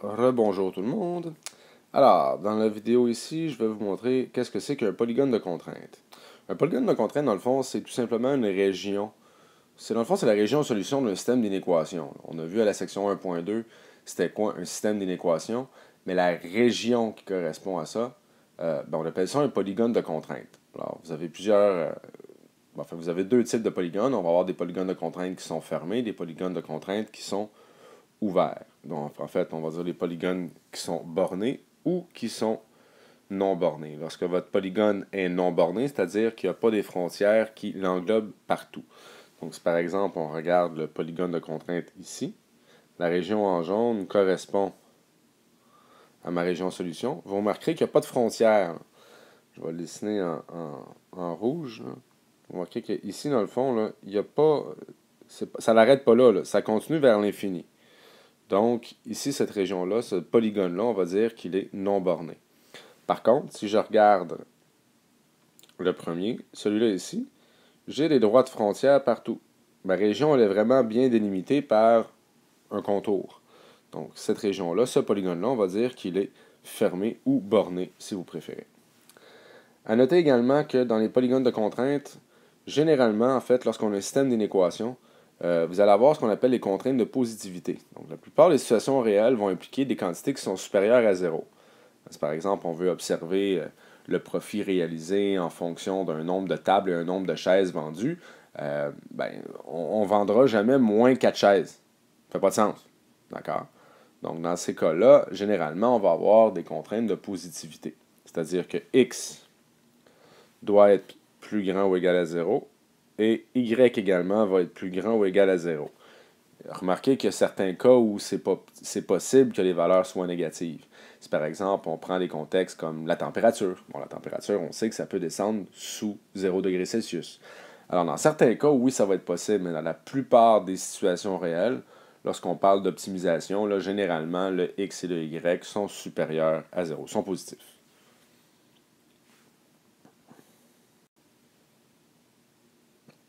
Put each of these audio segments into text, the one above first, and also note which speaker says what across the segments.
Speaker 1: Rebonjour tout le monde. Alors, dans la vidéo ici, je vais vous montrer qu'est-ce que c'est qu'un polygone de contrainte. Un polygone de contrainte, dans le fond, c'est tout simplement une région. Dans le fond, c'est la région de solution d'un système d'inéquation. On a vu à la section 1.2, c'était quoi un système d'inéquation, mais la région qui correspond à ça, on appelle ça un polygone de contrainte. Alors, vous avez vous avez deux types de polygones. On va avoir des polygones de contrainte qui sont fermés, des polygones de contrainte qui sont ouverts. Donc, en fait, on va dire les polygones qui sont bornés ou qui sont non bornés. Lorsque votre polygone est non borné, c'est-à-dire qu'il n'y a pas des frontières qui l'englobent partout. Donc, si par exemple, on regarde le polygone de contrainte ici, la région en jaune correspond à ma région solution. Vous remarquerez qu'il n'y a pas de frontières. Je vais le dessiner en rouge. Vous remarquerez qu'ici, dans le fond, là, il n'y a pas. Ça n'arrête pas là, ça continue vers l'infini. Donc, ici, cette région-là, ce polygone-là, on va dire qu'il est non borné. Par contre, si je regarde le premier, celui-là ici, j'ai des droites frontières partout. Ma région, elle est vraiment bien délimitée par un contour. Donc, cette région-là, ce polygone-là, on va dire qu'il est fermé ou borné, si vous préférez. À noter également que dans les polygones de contrainte, généralement, en fait, lorsqu'on a un système d'inéquation, vous allez avoir ce qu'on appelle les contraintes de positivité. Donc, la plupart des situations réelles vont impliquer des quantités qui sont supérieures à zéro. Par exemple, on veut observer le profit réalisé en fonction d'un nombre de tables et un nombre de chaises vendues. On ne vendra jamais moins 4 chaises. Ça fait pas de sens. D'accord? Donc, dans ces cas-là, généralement, on va avoir des contraintes de positivité. C'est-à-dire que X doit être plus grand ou égal à 0 et Y également va être plus grand ou égal à 0. Remarquez qu'il y a certains cas où c'est possible que les valeurs soient négatives. Si par exemple, on prend des contextes comme la température. Bon, la température, on sait que ça peut descendre sous 0 degré Celsius. Alors, dans certains cas, oui, ça va être possible, mais dans la plupart des situations réelles, lorsqu'on parle d'optimisation, là, généralement, le X et le Y sont supérieurs à 0, sont positifs.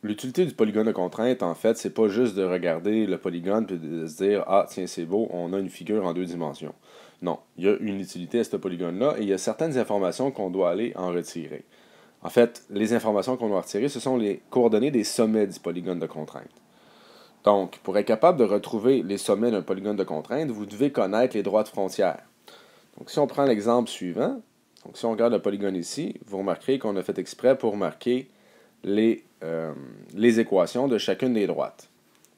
Speaker 1: L'utilité du polygone de contrainte, en fait, c'est pas juste de regarder le polygone et de se dire ah, tiens, c'est beau, on a une figure en deux dimensions. Non, il y a une utilité à ce polygone-là et il y a certaines informations qu'on doit aller en retirer. En fait, les informations qu'on doit retirer, ce sont les coordonnées des sommets du polygone de contrainte. Donc, pour être capable de retrouver les sommets d'un polygone de contrainte, vous devez connaître les droites frontières. Donc, si on prend l'exemple suivant, donc si on regarde le polygone ici, vous remarquerez qu'on a fait exprès pour marquer les équations de chacune des droites.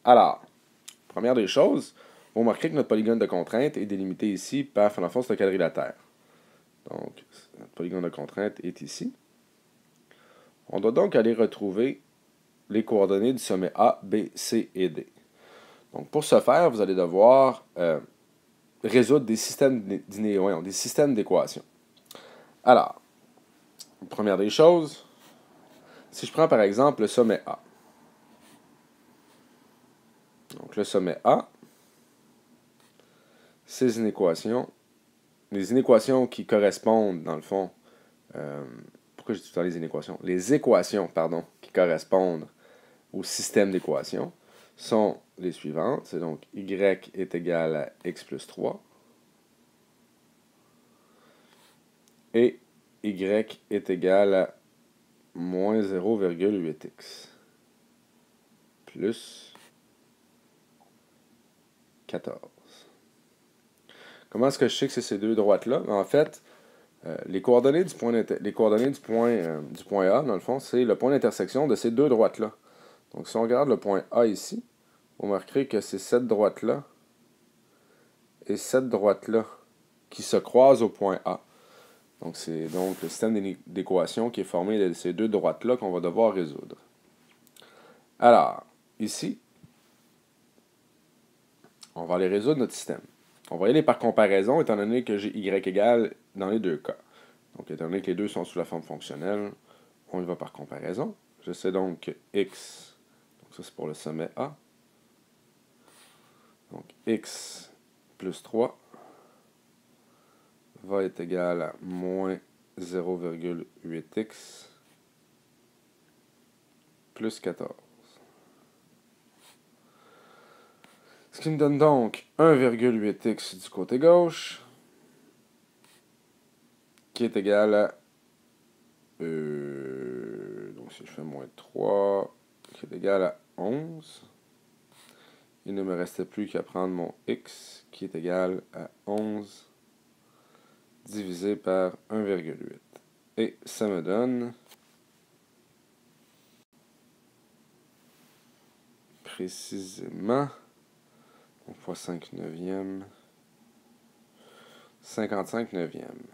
Speaker 1: Alors, première des choses, vous remarquerez que notre polygone de contrainte est délimité ici par, dans le fond, c'est un quadrilatère. Donc, notre polygone de contrainte est ici. On doit donc aller retrouver les coordonnées du sommet A, B, C et D. Donc, pour ce faire, vous allez devoir résoudre des systèmes d'équations. Alors, première des choses, si je prends par exemple le sommet A. Donc, le sommet A, ces inéquations, les inéquations qui correspondent, dans le fond, pourquoi j'ai tout le temps les inéquations? Les équations, pardon, qui correspondent au système d'équations sont les suivantes. C'est donc y est égal à x plus 3 et y est égal à moins 0,8x plus 14. Comment est-ce que je sais que c'est ces deux droites-là? En fait, les coordonnées du point A, dans le fond, c'est le point d'intersection de ces deux droites-là. Donc, si on regarde le point A ici, vous remarquerez que c'est cette droite-là et cette droite-là qui se croisent au point A. Donc, c'est donc le système d'équations qui est formé de ces deux droites-là qu'on va devoir résoudre. Alors, ici, on va aller résoudre notre système. On va y aller par comparaison, étant donné que j'ai y égale dans les deux cas. Donc, étant donné que les deux sont sous la forme fonctionnelle, on y va par comparaison. Je sais donc que x, donc ça c'est pour le sommet A, donc x plus 3 va être égal à moins 0,8x plus 14. Ce qui me donne donc 1,8x du côté gauche, qui est égal à... donc si je fais moins 3, qui est égal à 11. Il ne me restait plus qu'à prendre mon x, qui est égal à 11 divisé par 1,8. Et ça me donne précisément, on fois 5 neuvièmes, 55 neuvièmes.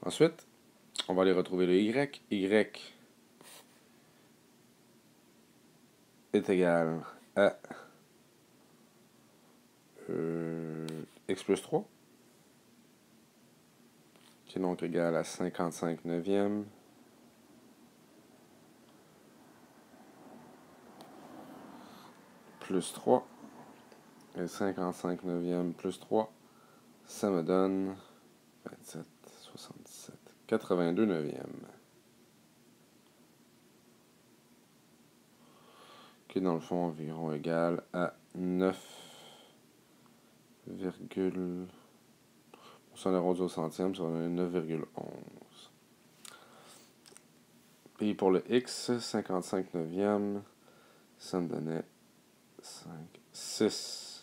Speaker 1: Ensuite, on va aller retrouver le y. Y est égal à x plus 3, qui est donc égal à 55 neuvièmes plus 3. Et 55 neuvièmes plus 3, ça me donne 27, 67, 82 neuvièmes. Qui est dans le fond environ égal à 9, si on arrondit au centième, ça va donner 9,11. Et pour le x, 55 neuvièmes, ça me donnait 6,11.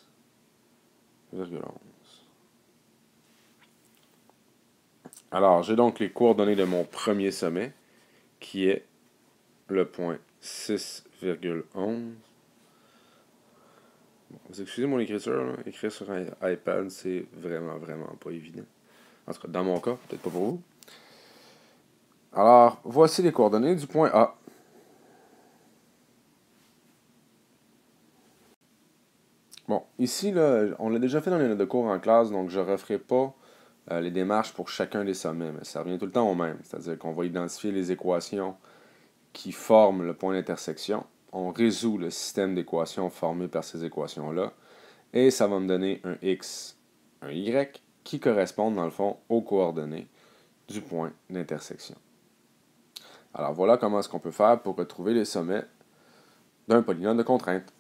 Speaker 1: Alors, j'ai donc les coordonnées de mon premier sommet, qui est le point 6,11. Bon, vous excusez mon écriture, là. Écrire sur un iPad, c'est vraiment pas évident. En tout cas, dans mon cas, peut-être pas pour vous. Alors, voici les coordonnées du point A. Bon, ici, là, on l'a déjà fait dans les notes de cours en classe, donc je ne referai pas les démarches pour chacun des sommets, mais ça revient tout le temps au même. C'est-à-dire qu'on va identifier les équations qui forment le point d'intersection. On résout le système d'équations formé par ces équations-là, et ça va me donner un x, un y, qui correspondent dans le fond aux coordonnées du point d'intersection. Alors voilà comment est-ce qu'on peut faire pour retrouver les sommets d'un polynôme de contrainte.